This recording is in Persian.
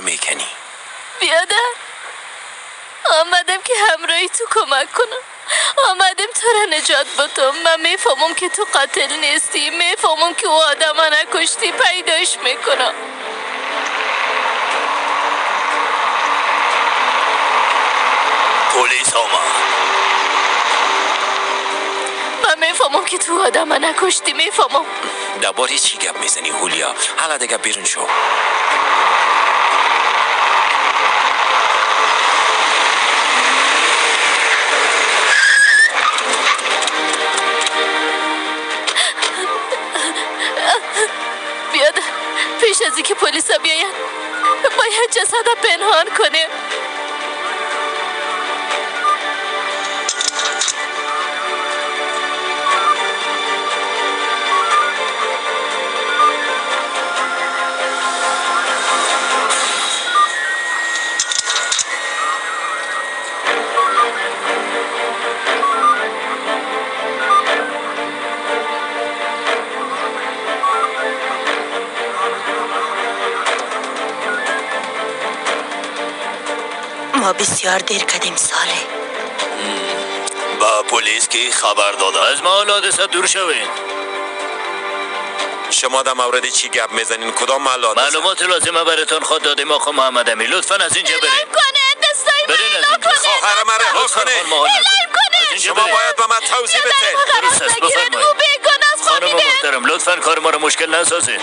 میکنی؟ بیادر آمدم که همراهی تو کمک کنم. آمدم تو را نجات بدم. من میفهمم که تو قاتل نیستی. میفهمم که او آدم نکشتی. پیداش میکنم. پلیس آمد. من میفهمم که تو آدم نکشتی. میفهمم. درباره چی گپ میزنی هولیا؟ حالا دیگه بیرون شو. بیادر پیش از اینکه پلیسا بیاین باید جسد پنهان کنه. ما بسیار دیر کردیم ساله. با پلیس که خبر داده از ما حادثه دور شوین. شما در مورد چی گپ میزنین؟ کدام حادثه؟ معلومات لازمه براتون خود دادیم آقا محمد امی. لطفاً از اینجا برین. برین از اینجا. خواهر من رها کنه. شما باید به من توضیح بدین. درست است بفرمایید. خانم محترم لطفاً کار ما رو مشکل نسازین.